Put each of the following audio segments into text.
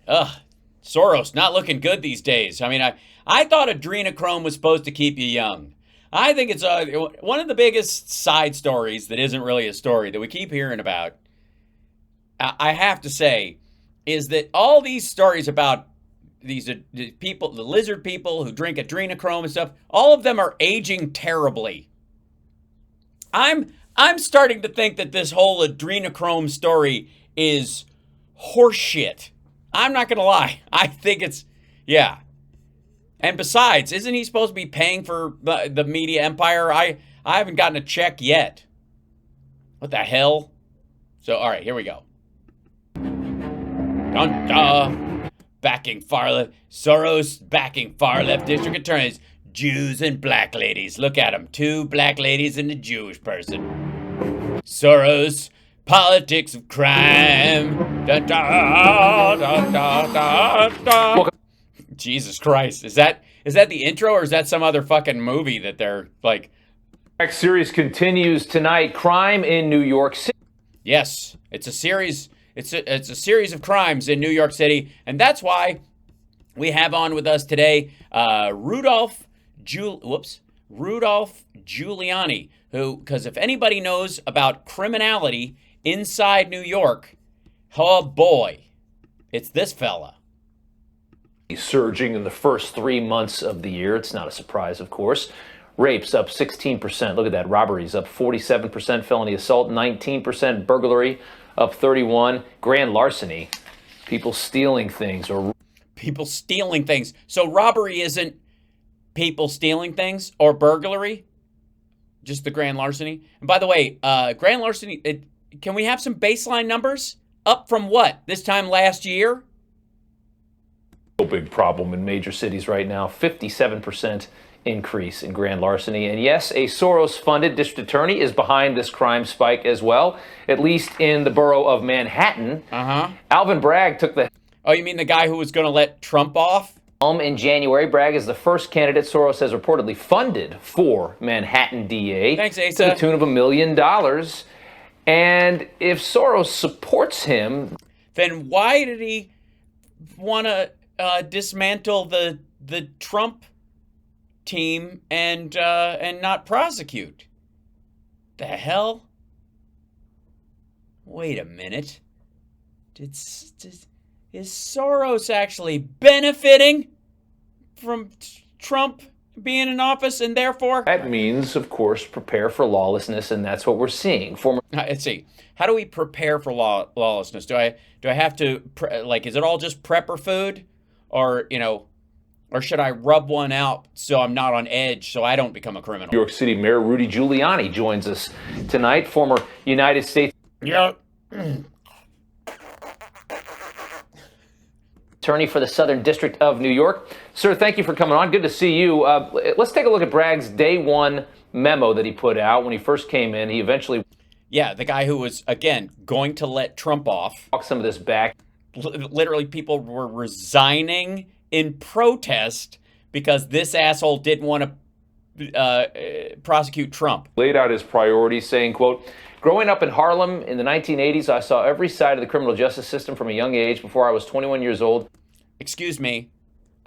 Ugh, Soros not looking good these days. I mean, I thought adrenochrome was supposed to keep you young. I think it's one of the biggest side stories that isn't really a story that we keep hearing about. I have to say, is that all these stories about these people, the lizard people who drink adrenochrome and stuff, all of them are aging terribly. I'm starting to think that this whole adrenochrome story is horseshit. I'm not going to lie. I think it's, yeah. And besides, isn't he supposed to be paying for the media empire? I haven't gotten a check yet. What the hell? So, all right, here we go. Dun, dun. Backing far left. Soros backing far left district attorneys. Jews and black ladies. Look at them. 2 black ladies and a Jewish person. Soros, politics of crime. Dun, dun, dun, dun, dun, dun. Jesus Christ. Is that the intro, or is that some other fucking movie that they're like? Next series continues tonight. Crime in New York City. Yes, it's a series. It's a series of crimes in New York City, and that's why we have on with us today Rudy Giuliani, who, because if anybody knows about criminality inside New York, oh boy, it's this fella. Surging in the first 3 months of the year. It's not a surprise, of course. Rapes up 16%. Look at that. Robberies up 47%. Felony assault 19%. Burglary up 31%. Grand larceny. People stealing things or people stealing things. So robbery isn't people stealing things or burglary, just the grand larceny. And by the way, grand larceny. Can we have some baseline numbers? Up from what? This time last year? big problem in major cities right now. 57% increase in grand larceny. And yes, a Soros-funded district attorney is behind this crime spike as well, at least in the borough of Manhattan. Alvin Bragg took the... Oh, you mean the guy who was going to let Trump off? In January. Bragg is the first candidate Soros has reportedly funded for Manhattan DA. Thanks, Asa. To the tune of $1 million. And if Soros supports him... Then why did he want to dismantle the Trump team and not prosecute? The hell? Wait a minute. Is Soros actually benefiting from Trump being in office, and therefore... That means, of course, prepare for lawlessness, and that's what we're seeing. Let's see. How do we prepare for lawlessness? Do I have to, is it all just prepper food? Or, or should I rub one out so I'm not on edge so I don't become a criminal? New York City Mayor Rudy Giuliani joins us tonight, former United States... Yeah. Attorney for the Southern District of New York. Sir, thank you for coming on. Good to see you. Let's take a look at Bragg's day one memo that he put out when he first came in. He eventually... Yeah, the guy who was, again, going to let Trump off. Walk some of this back. Literally, people were resigning in protest because this asshole didn't want to prosecute Trump. Laid out his priorities, saying, quote, growing up in Harlem in the 1980s, I saw every side of the criminal justice system from a young age. Before I was 21 years old. Excuse me.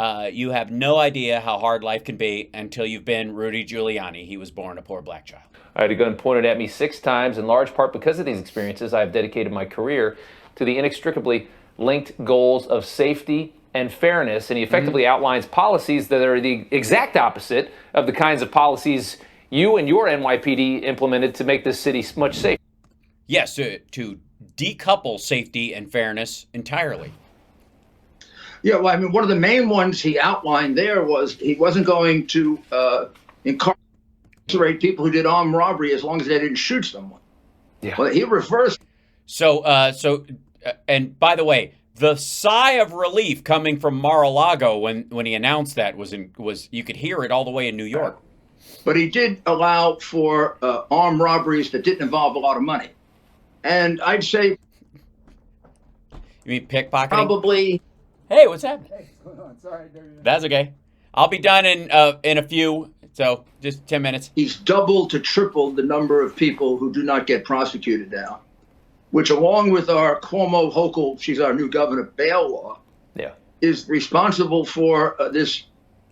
You have no idea how hard life can be until you've been Rudy Giuliani. He was born a poor black child. I had a gun pointed at me 6 times, in large part because of these experiences. I have dedicated my career to the inextricably linked goals of safety and fairness. And he effectively outlines policies that are the exact opposite of the kinds of policies you and your NYPD implemented to make this city much safer. Yes, to decouple safety and fairness entirely. Yeah, well, I mean, one of the main ones he outlined there was he wasn't going to incarcerate people who did armed robbery as long as they didn't shoot someone. Yeah. Well, he reversed. So, and by the way, the sigh of relief coming from Mar-a-Lago when he announced that was you could hear it all the way in New York. But he did allow for armed robberies that didn't involve a lot of money, and I'd say. You mean pickpocketing? Probably. Hey, what's happening? Hey, what's going on? Sorry. That's okay. I'll be done in a few, so just 10 minutes. He's doubled to tripled the number of people who do not get prosecuted now, which, along with our Cuomo Hochul, she's our new governor, bail law, Yeah. is responsible for this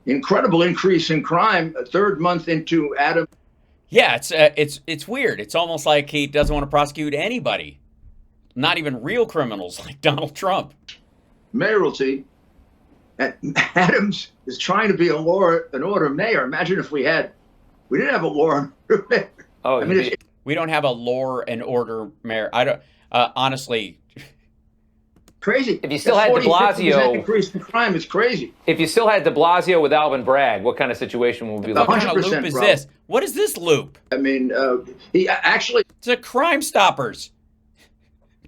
incredible increase in crime, a third month into Adam. Yeah, it's weird. It's almost like he doesn't want to prosecute anybody, not even real criminals like Donald Trump. Mayoralty, and Adams is trying to be a law and order mayor. Imagine if we didn't have a law and order mayor. Oh, I mean, We don't have a law and order mayor. I don't honestly. crazy. If you still had de Blasio, increase in crime is crazy. if you still had de Blasio with Alvin Bragg, what kind of situation would we be What looking kind at? of loop 100%, is bro. this? What is this loop? I mean, he actually, It's a Crime Stoppers.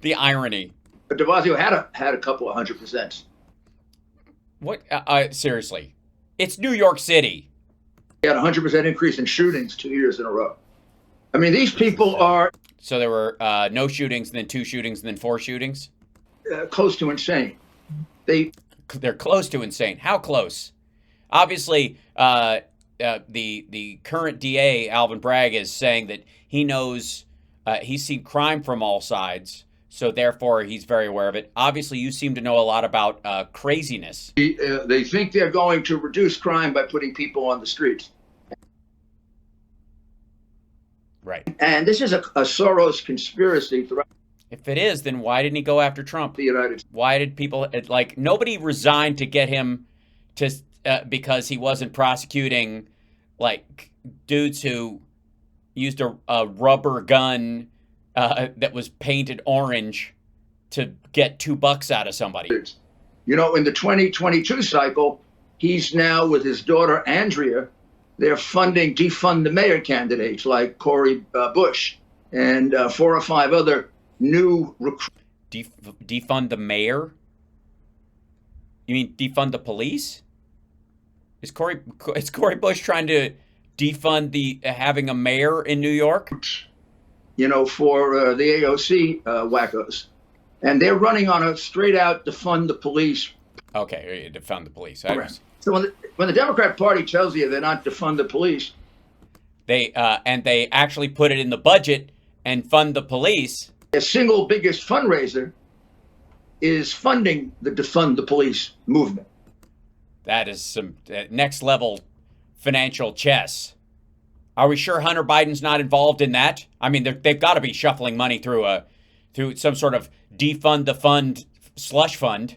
The irony. de Blasio had a couple of 100%. What? Seriously, it's New York City. He had a 100% increase in shootings 2 years in a row. I mean, these people are So there were no shootings, and then 2 shootings, and then 4 shootings. close to insane. They're close to insane. How close? Obviously, the current DA, Alvin Bragg, is saying that he knows he's seen crime from all sides, so therefore he's very aware of it. Obviously, you seem to know a lot about craziness. They think they're going to reduce crime by putting people on the streets. Right. And this is a Soros conspiracy throughout If it is, then why didn't he go after Trump? the United States. Why did people like nobody resigned to get him to because he wasn't prosecuting like dudes who used a rubber gun that was painted orange to get $2 out of somebody. You know, in the 2022 cycle, he's now with his daughter, Andrea, they're funding Defund the Mayor candidates like Cori Bush and 4 or 5 other new recruits. Defund the mayor? You mean defund the police? Is Cori Bush trying to defund the having a mayor in New York? You know, for the AOC wackos. And they're running on a straight out defund the police. Okay, defund the police. So when the Democrat Party tells you they're not defund the police, They actually put it in the budget and fund the police. their single biggest fundraiser is funding the defund the police movement. That is some next level financial chess. Are we sure Hunter Biden's not involved in that? I mean, they've got to be shuffling money through some sort of defund the fund slush fund.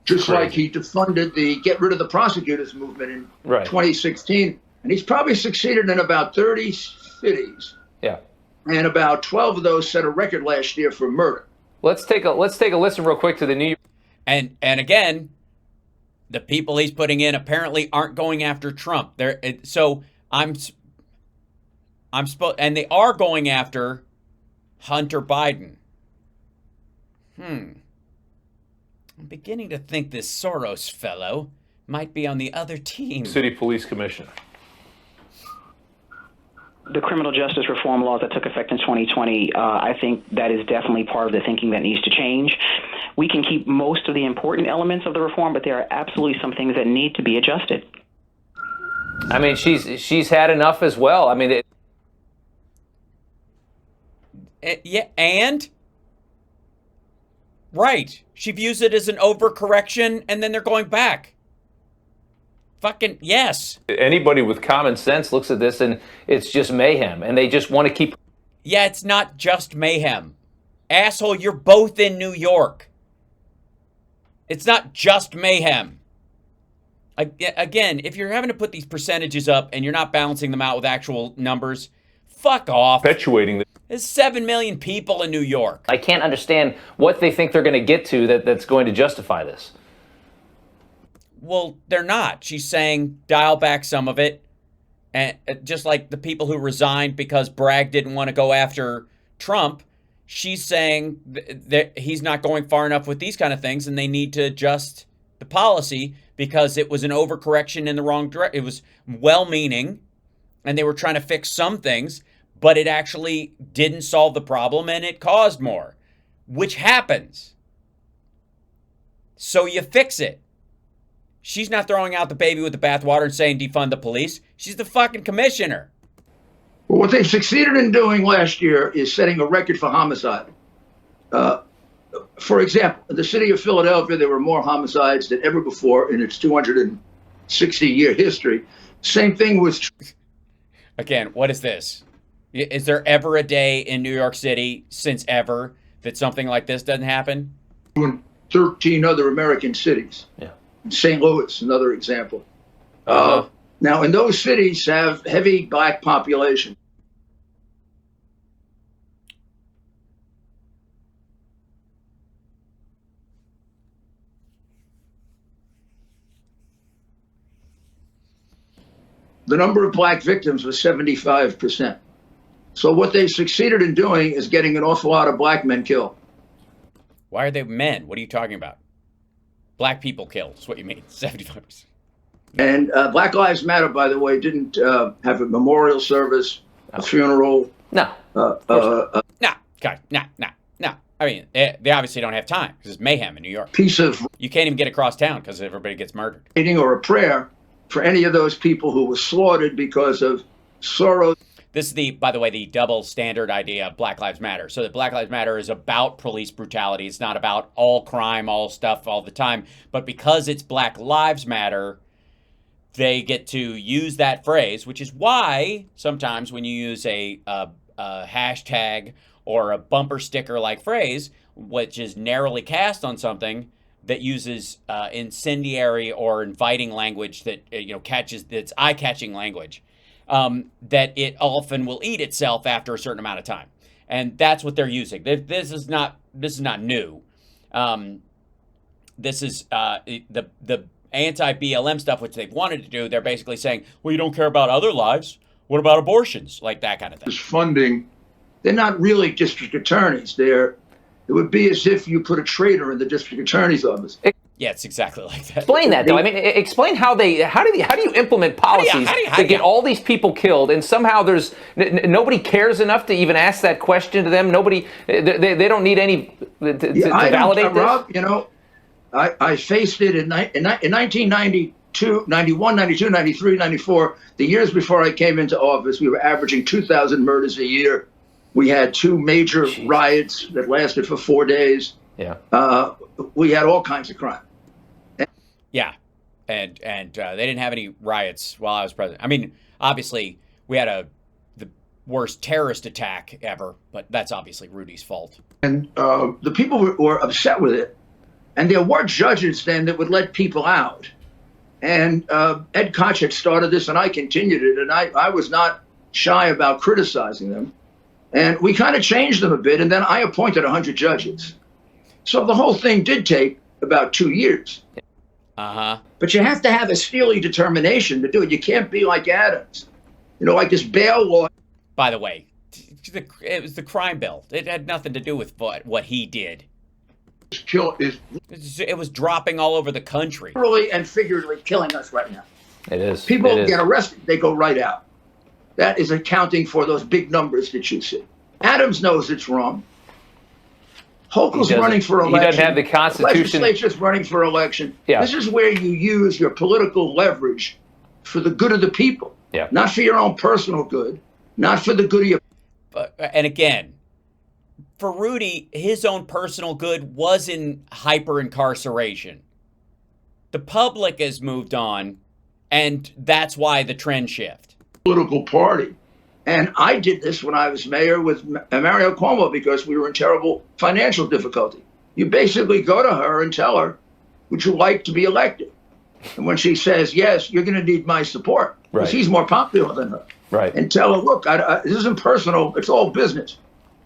Just like he defunded the get rid of the prosecutors movement in Right. 2016. And he's probably succeeded in about 30 cities. Yeah. And about 12 of those set a record last year for murder. Let's take a listen real quick to the New York. And again, the people he's putting in apparently aren't going after Trump. And they are going after Hunter Biden. I'm beginning to think this Soros fellow might be on the other team. City Police Commissioner. The criminal justice reform laws that took effect in 2020, I think that is definitely part of the thinking that needs to change. We can keep most of the important elements of the reform, but there are absolutely some things that need to be adjusted. I mean, she's had enough as well. I mean, Yeah, and? Right. She views it as an overcorrection, and then they're going back. Fucking yes. anybody with common sense looks at this and it's just mayhem, and they just want to keep. Yeah, it's not just mayhem. Asshole, you're both in New York. It's not just mayhem. Again, if you're having to put these percentages up and you're not balancing them out with actual numbers, fuck off. Perpetuating. There's 7 million people in New York. I can't understand what they think they're going to get to that's going to justify this. Well, they're not. She's saying dial back some of it. And just like the people who resigned because Bragg didn't want to go after Trump, she's saying that he's not going far enough with these kind of things and they need to adjust the policy because it was an overcorrection in the wrong direction. It was well-meaning and they were trying to fix some things, but it actually didn't solve the problem and it caused more, which happens. So you fix it. She's not throwing out the baby with the bathwater and saying defund the police. She's the fucking commissioner. Well, what they succeeded in doing last year is setting a record for homicide. For example, in the city of Philadelphia, there were more homicides than ever before in its 260-year history. Same thing was Again, what is this? Is there ever a day in New York City since ever that something like this doesn't happen? true in 13 other American cities. Yeah. St. Louis, another example. Uh-huh. Now, in those cities have heavy black population. The number of black victims was 75%. So what they succeeded in doing is getting an awful lot of black men killed. Why are they men? What are you talking about? Black people killed is what you mean. 75%. And Black Lives Matter, by the way, didn't have a memorial service, a funeral. No. No, God, no. I mean, they obviously don't have time because it's mayhem in New York. Piece of You can't even get across town because everybody gets murdered. writing or a prayer for any of those people who were slaughtered because of Soros. This is by the way, the double standard idea of Black Lives Matter. So that Black Lives Matter is about police brutality. It's not about all crime, all stuff, all the time. But because it's Black Lives Matter, they get to use that phrase, which is why sometimes when you use a hashtag or a bumper sticker like phrase, which is narrowly cast on something that uses incendiary or inviting language that catches, that's eye-catching language, that it often will eat itself after a certain amount of time, and that's what they're using. This is not new. This is the anti-BLM stuff, which they've wanted to do. They're basically saying, well, you don't care about other lives. What about abortions? Like that kind of thing. Is funding. They're not really district attorneys. It would be as if you put a traitor in the district attorney's office. Yeah, it's exactly like that. Explain that, though. I mean, explain how do you implement policies that get all these people killed, and somehow there's nobody cares enough to even ask that question to them. Nobody, they don't need any to validate this. Rob, I faced it in 1992, 91, 92, 93, 94. The years before I came into office, we were averaging 2,000 murders a year. We had two major riots that lasted for 4 days. Yeah. We had all kinds of crime. Yeah, and they didn't have any riots while I was president. I mean, obviously, we had the worst terrorist attack ever, but that's obviously Rudy's fault. And the people were upset with it. And there were judges then that would let people out. And Ed Koch had started this, and I continued it. And I was not shy about criticizing them. And we kind of changed them a bit. And then I appointed 100 judges. So the whole thing did take about 2 years. Uh-huh. But you have to have a steely determination to do it. You can't be like Adams. Like this bail law. By the way, it was the crime bill. It had nothing to do with what he did. It was dropping all over the country. Literally and figuratively killing us right now. It is. People get arrested, they go right out. That is accounting for those big numbers that you see. Adams knows it's wrong. Hochul's running for election. He doesn't have the Constitution. Legislature's running for election. Yeah. This is where you use your political leverage for the good of the people. Yeah. Not for your own personal good, not for the good of your... And again, for Rudy, his own personal good was in hyper-incarceration. The public has moved on, and that's why the trend shift. Political party. And I did this when I was mayor with Mario Cuomo because we were in terrible financial difficulty. You basically go to her and tell her, would you like to be elected? And when she says yes, you're going to need my support because he's more popular than her. Right. And tell her, look, this isn't personal. It's all business.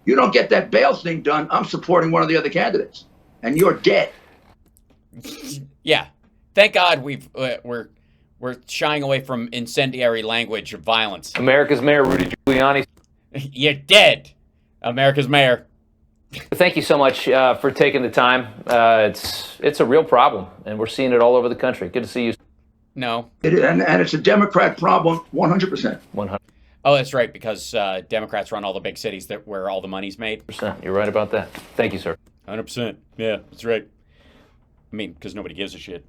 You don't get that bail thing done, I'm supporting one of the other candidates, and you're dead. Yeah. Thank God we're shying away from incendiary language of violence. America's mayor, Rudy Giuliani. You're dead, America's mayor. Thank you so much for taking the time. It's a real problem, and we're seeing it all over the country. Good to see you. No. And it's a Democrat problem, 100%. 100%. Oh, that's right, because Democrats run all the big cities where all the money's made. You're right about that. Thank you, sir. 100%. Yeah, that's right. I mean, because nobody gives a shit.